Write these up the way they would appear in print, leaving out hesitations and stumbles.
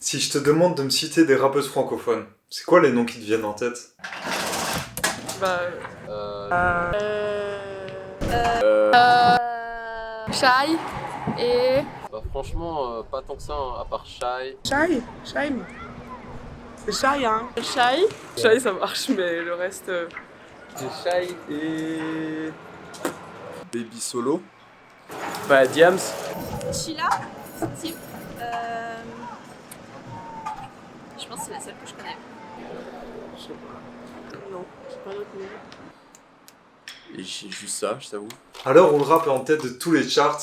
Si je te demande de me citer des rappeuses francophones, c'est quoi les noms qui te viennent en tête? Shai et... Franchement, pas tant que ça, hein, à part Shy. Shai. C'est Shai, hein. Shai ça marche, mais le reste... J'ai Shy et... Baby Solo. Bah, Diams. Sheila, Steve. Je pense que c'est la seule que je connais. Je sais pas. Non, j'ai pas d'autre nom. Et j'ai juste ça, je t'avoue. Alors où le rap est en tête de tous les charts,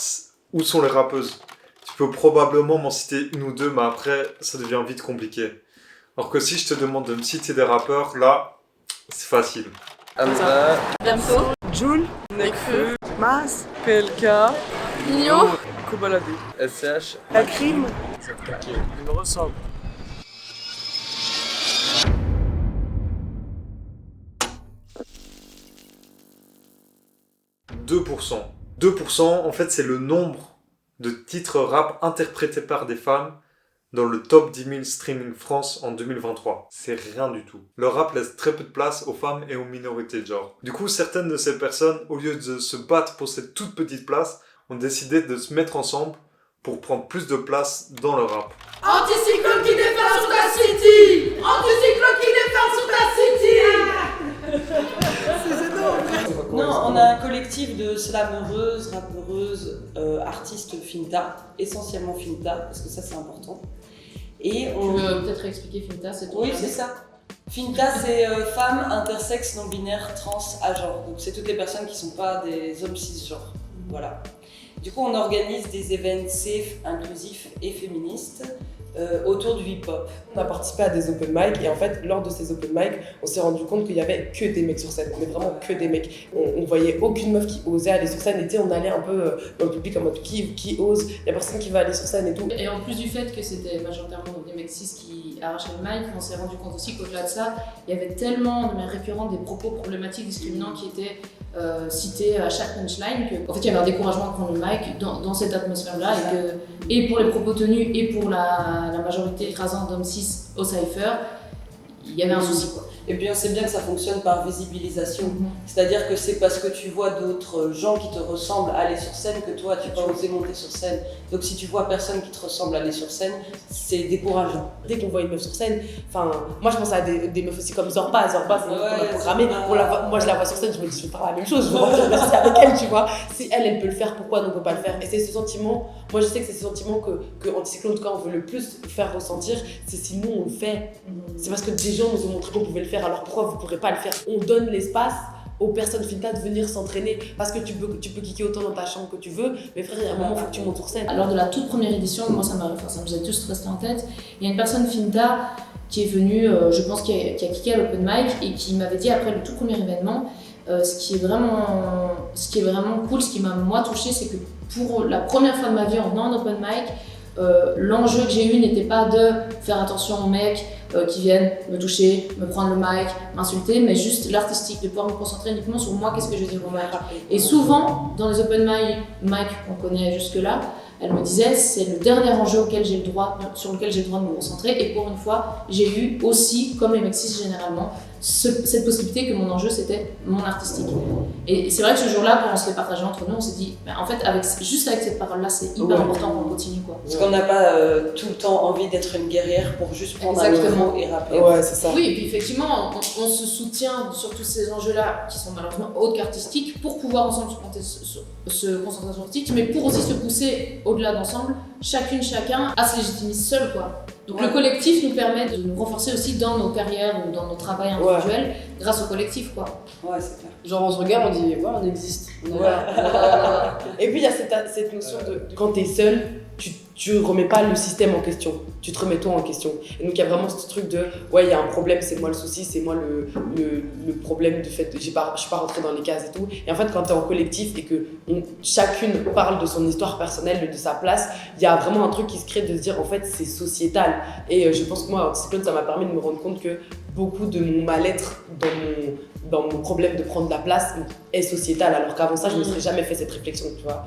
où sont les rappeuses? Tu peux probablement m'en citer une ou deux, mais après, ça devient vite compliqué. Alors que si je te demande de me citer des rappeurs, là, c'est facile. Hamza. Damso. Jul, Nekfeu, Mas, PLK, Nino. Kobalade. SCH. La Crime. Il me ressemble. 2%. 2%, en fait, c'est le nombre de titres rap interprétés par des femmes dans le top 10 000 streaming France en 2023. C'est rien du tout. Le rap laisse très peu de place aux femmes et aux minorités de genre. Du coup, certaines de ces personnes, au lieu de se battre pour cette toute petite place, ont décidé de se mettre ensemble pour prendre plus de place dans le rap. Anticyclone qui déferle sur ta city. Anticyclone qui déferle sur ta city. Non, on a un collectif de slammeureuses, rappeuses, artistes Finta, essentiellement Finta, parce que ça c'est important. Et on... Tu veux peut-être expliquer Finta, c'est toi? Oui, c'est ça. Finta, c'est femmes intersexes, non-binaires, trans, agenres. Donc c'est toutes les personnes qui ne sont pas des hommes cisgenres. Voilà. Du coup, on organise des événements safe, inclusifs et féministes autour du hip-hop. On a participé à des open mic et en fait, lors de ces open mic, on s'est rendu compte qu'il y avait que des mecs sur scène. Mais vraiment que des mecs. On voyait aucune meuf qui osait aller sur scène. Et tu sais, on allait un peu dans le public en mode qui ose. Il y a personne qui va aller sur scène et tout. Et en plus du fait que c'était majoritairement des mecs cis qui arrachaient le mic, on s'est rendu compte aussi qu'au-delà de ça, il y avait tellement de manière récurrente des propos problématiques, discriminants qui étaient cités à chaque punchline qu'en fait il y avait un découragement à prendre le mic dans cette atmosphère-là et pour les propos tenus et pour la majorité écrasante d'hommes cis au cypher, il y avait un souci quoi. Et puis on sait bien que ça fonctionne par visibilisation. C'est-à-dire que c'est parce que tu vois d'autres gens qui te ressemblent aller sur scène que toi tu vas oser monter sur scène. Donc si tu vois personne qui te ressemble aller sur scène, c'est décourageant. Dès qu'on voit une meuf sur scène, moi je pense à des meufs aussi comme Zorba. Zorba, c'est une meuf qu'on a programmée. Moi je la vois sur scène, je me dis je vais faire la même chose, je vais rentrer avec elle, tu vois. Si elle peut le faire, pourquoi nous on peut pas le faire? Et c'est ce sentiment, moi je sais que c'est ce sentiment que Anticyclone, en tout cas, on veut le plus faire ressentir, c'est si nous on le fait. C'est parce que des gens nous ont montré qu'on pouvait le faire, alors pourquoi vous ne pourrez pas le faire? On donne l'espace aux personnes Finta de venir s'entraîner parce que tu peux kicker autant dans ta chambre que tu veux, mais frère, il y a un moment, il faut que tu montes sur scène. Lors de la toute première édition, moi ça nous a tous resté en tête, il y a une personne Finta qui est venue, je pense qui a kické à l'open mic et qui m'avait dit après le tout premier événement, ce qui est vraiment cool, ce qui m'a moi touchée, c'est que pour la première fois de ma vie en venant en open mic, l'enjeu que j'ai eu n'était pas de faire attention aux mecs qui viennent me toucher, me prendre le mic, m'insulter, mais juste l'artistique, de pouvoir me concentrer uniquement sur moi, qu'est-ce que je dis au mic. Et souvent, dans les open mic qu'on connaît jusque-là, elle me disait c'est le dernier enjeu sur lequel j'ai le droit de me concentrer, et pour une fois, j'ai eu aussi, comme les mecs cis généralement, cette possibilité que mon enjeu c'était mon artistique. Et c'est vrai que ce jour-là, quand on se l'est partagé entre nous, on s'est dit, en fait, juste avec cette parole-là, c'est hyper important qu'on continue quoi. Parce qu'on n'a pas tout le temps envie d'être une guerrière pour juste prendre un micro et rapper. Ouais, c'est ça. Oui, et puis effectivement, on se soutient sur tous ces enjeux-là qui sont malheureusement autres qu'artistiques pour pouvoir ensemble se concentrer sur l'artistique, mais pour aussi se pousser au-delà d'ensemble, chacun à se légitimiser seul quoi. Donc le collectif nous permet de nous renforcer aussi dans nos carrières ou dans nos travails individuels grâce au collectif quoi. Ouais, c'est clair. Genre on se regarde, on dit ouais, on existe. Et puis il y a cette notion de quand t'es seul, tu remets pas le système en question, tu te remets toi en question. Et donc il y a vraiment ce truc de ouais, il y a un problème, c'est moi le souci, c'est moi le problème du fait que je suis pas rentrée dans les cases et tout. Et en fait quand t'es en collectif et que chacune parle de son histoire personnelle, de sa place, il y a vraiment un truc qui se crée de se dire en fait c'est sociétal. Et je pense que moi Anticyclone, ça m'a permis de me rendre compte que beaucoup de mon mal-être dans mon problème de prendre la place est sociétal, alors qu'avant ça je me serais jamais fait cette réflexion, tu vois.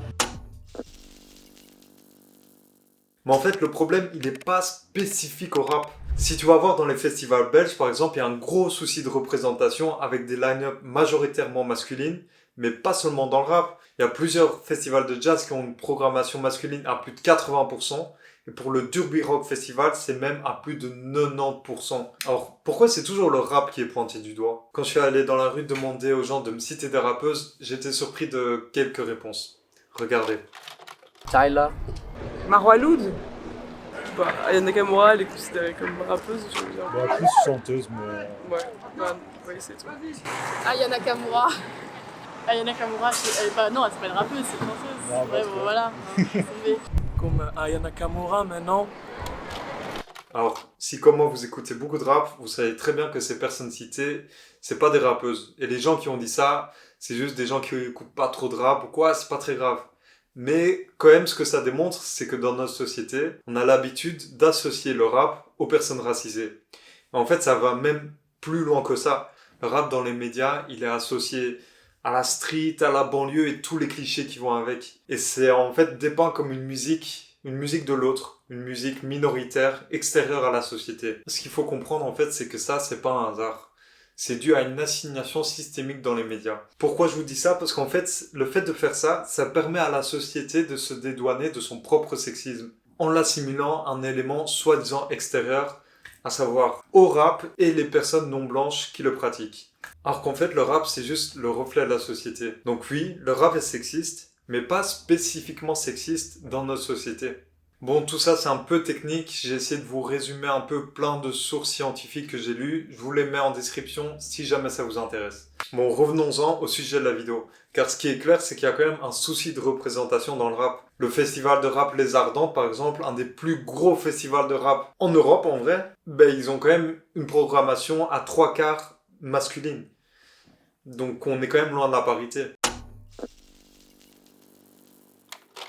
Mais en fait, le problème, il n'est pas spécifique au rap. Si tu vas voir dans les festivals belges, par exemple, il y a un gros souci de représentation avec des line-up majoritairement masculines, mais pas seulement dans le rap. Il y a plusieurs festivals de jazz qui ont une programmation masculine à plus de 80%. Et pour le Derby Rock Festival, c'est même à plus de 90%. Alors, pourquoi c'est toujours le rap qui est pointé du doigt? Quand je suis allé dans la rue demander aux gens de me citer des rappeuses, j'étais surpris de quelques réponses. Regardez. Tyla. Marwa Loud. Bah, Aya Nakamura, elle est considérée comme rappeuse, je veux dire. Bah, plus chanteuse, mais. Ouais, bah, oui, c'est tout. Aya Nakamura. Aya Nakamura, elle est pas... Non, c'est pas une rappeuse, c'est une chanteuse. Non, Ouais, parce bon, que- voilà. Comme Aya Nakamura maintenant. Alors, si comme moi vous écoutez beaucoup de rap, vous savez très bien que ces personnes citées, c'est pas des rappeuses. Et les gens qui ont dit ça, c'est juste des gens qui écoutent pas trop de rap ou quoi, c'est pas très grave. Mais quand même, ce que ça démontre, c'est que dans notre société, on a l'habitude d'associer le rap aux personnes racisées. En fait, ça va même plus loin que ça. Le rap dans les médias, il est associé à la street, à la banlieue et tous les clichés qui vont avec. Et c'est en fait dépeint comme une musique de l'autre, une musique minoritaire, extérieure à la société. Ce qu'il faut comprendre en fait, c'est que ça, c'est pas un hasard. C'est dû à une assignation systémique dans les médias. Pourquoi je vous dis ça? Parce qu'en fait, le fait de faire ça, ça permet à la société de se dédouaner de son propre sexisme, en l'assimilant à un élément soi-disant extérieur, à savoir au rap et les personnes non blanches qui le pratiquent. Alors qu'en fait, le rap, c'est juste le reflet de la société. Donc oui, le rap est sexiste, mais pas spécifiquement sexiste dans notre société. Bon, tout ça, c'est un peu technique. J'ai essayé de vous résumer un peu plein de sources scientifiques que j'ai lues. Je vous les mets en description si jamais ça vous intéresse. Bon, revenons-en au sujet de la vidéo. Car ce qui est clair, c'est qu'il y a quand même un souci de représentation dans le rap. Le festival de rap Les Ardentes, par exemple, un des plus gros festivals de rap en Europe, en vrai, ben, ils ont quand même une programmation à 3/4 masculine. Donc on est quand même loin de la parité.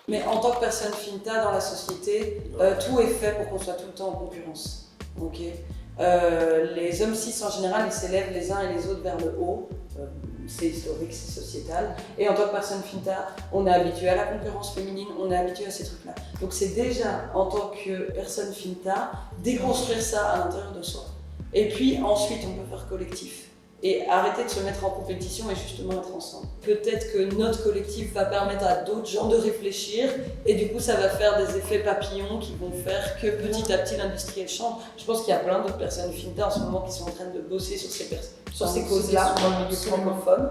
Mais en tant que personne finta dans la société, tout est fait pour qu'on soit tout le temps en concurrence. Ok. Les hommes cis en général, ils s'élèvent les uns et les autres vers le haut. C'est historique, c'est sociétal. Et en tant que personne finta, on est habitué à la concurrence féminine, on est habitué à ces trucs-là. Donc c'est déjà, en tant que personne finta, déconstruire ça à l'intérieur de soi. Et puis ensuite, on peut faire collectif. Et arrêter de se mettre en compétition et justement être ensemble. Peut-être que notre collectif va permettre à d'autres gens de réfléchir et du coup ça va faire des effets papillons qui vont faire que petit à petit l'industrie elle change. Je pense qu'il y a plein d'autres personnes finta en ce moment qui sont en train de bosser sur ces causes-là dans le milieu francophone.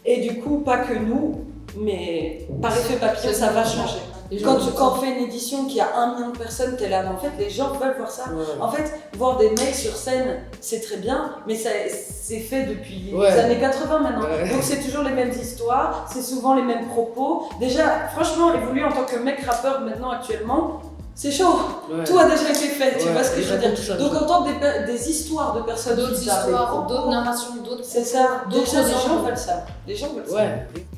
Et du coup, pas que nous, mais par effet papillon, ça va changer. Quand on fait une édition qui a 1 million de personnes, t'es là, mais en fait, les gens veulent voir ça. Ouais. En fait, voir des mecs sur scène, c'est très bien, mais c'est fait depuis les années 80 maintenant. Ouais. Donc c'est toujours les mêmes histoires, c'est souvent les mêmes propos. Déjà, franchement, évoluer en tant que mec rappeur maintenant, actuellement, c'est chaud. Ouais. Tout a déjà été fait, tu vois ce que je veux dire. Donc en tant que des histoires de personnes, d'autres histoires, d'autres narrations, d'autres. C'est ça. Déjà, les gens veulent ça. Les gens veulent ça.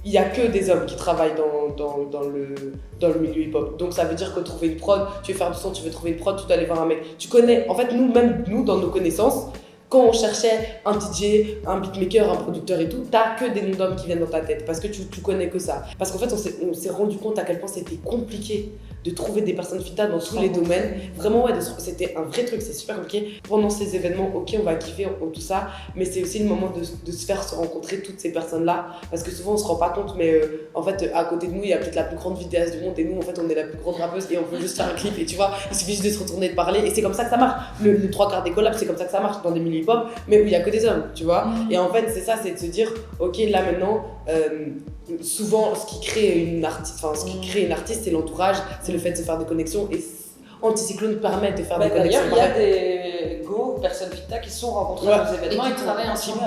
Il n'y a que des hommes qui travaillent dans le milieu hip-hop. Donc ça veut dire que trouver une prod, tu veux faire du son, tu veux trouver une prod, tu dois aller voir un mec. Tu connais, en fait, nous, dans nos connaissances, quand on cherchait un DJ, un beatmaker, un producteur et tout, t'as que des noms d'hommes qui viennent dans ta tête parce que tu connais que ça. Parce qu'en fait, on s'est rendu compte à quel point c'était compliqué de trouver des personnes finta dans tous les domaines. Vraiment, c'était un vrai truc, c'est super compliqué. Pendant ces événements, ok, on va kiffer, tout ça, mais c'est aussi le moment de se faire se rencontrer toutes ces personnes-là, parce que souvent on se rend pas compte, mais en fait, à côté de nous, il y a peut-être la plus grande vidéaste du monde, et nous, en fait, on est la plus grande rappeuse, et on veut juste faire un clip, et tu vois, il suffit juste de se retourner et de parler, et c'est comme ça que ça marche. Le 3/4 des collabs, c'est comme ça que ça marche dans des milieux hip-hop, mais où il y a que des hommes, tu vois. Et en fait, c'est ça, c'est de se dire, ok, là maintenant, souvent, ce qui crée une artiste, c'est l'entourage, c'est le fait de se faire des connexions, et Anticyclone permet de faire des connexions. Il y a des personnes finta qui sont rencontrées dans des événements et qui travaillent ensemble.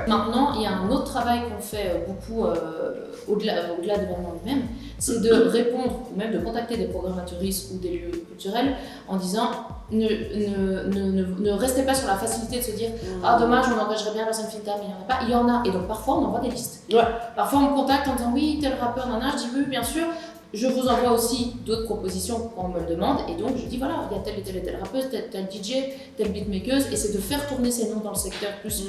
Maintenant, il y a un autre travail qu'on fait beaucoup au-delà de l'événement lui-même, c'est de répondre, ou même de contacter des programmatrices ou des lieux culturels en disant ne restez pas sur la facilité de se dire ah dommage, on engagerait bien personne finta, mais il n'y en a pas. Il y en a, et donc parfois on envoie des listes. Parfois on me contacte en disant oui, tel rappeur, nana, je dis oui, bien sûr. Je vous envoie aussi d'autres propositions quand on me le demande, et donc je dis voilà, il y a telle et telle et telle rappeuse, telle DJ, telle beatmakeuse, et c'est de faire tourner ces noms dans le secteur plus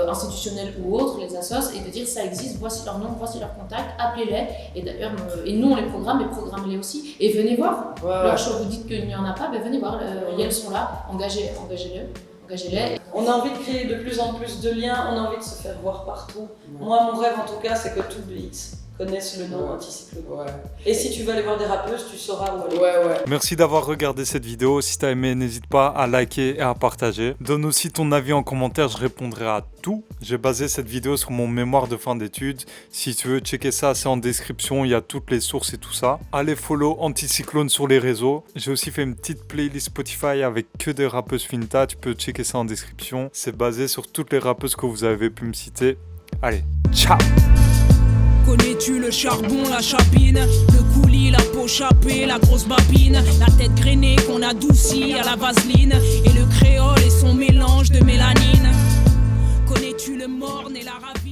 institutionnel ou autre, les assos, et de dire ça existe, voici leur nom, voici leur contact, appelez-les, et d'ailleurs, et nous on les programme, mais programmez-les aussi, et venez voir. Alors, si vous dites qu'il n'y en a pas, ben venez voir, elles sont là, engagez-les. On a envie de créer de plus en plus de liens, on a envie de se faire voir partout. Moi, mon rêve en tout cas, c'est que tout Blitz connaissent le nom Anticyclone. Et si tu veux aller voir des rappeuses, tu sauras où aller. Merci d'avoir regardé cette vidéo. Si t'as aimé, n'hésite pas à liker et à partager. Donne aussi ton avis en commentaire, je répondrai à tout. J'ai basé cette vidéo sur mon mémoire de fin d'études. Si tu veux checker ça, c'est en description, il y a toutes les sources et tout ça. Allez follow Anticyclone sur les réseaux. J'ai aussi fait une petite playlist Spotify avec que des rappeuses Finta. Tu peux checker ça en description. C'est basé sur toutes les rappeuses que vous avez pu me citer. Allez, ciao! Connais-tu le charbon, la chapine, le coulis, la peau chapée, la grosse babine, la tête grainée qu'on adoucit à la vaseline, et le créole et son mélange de mélanine. Connais-tu le morne et la ravine?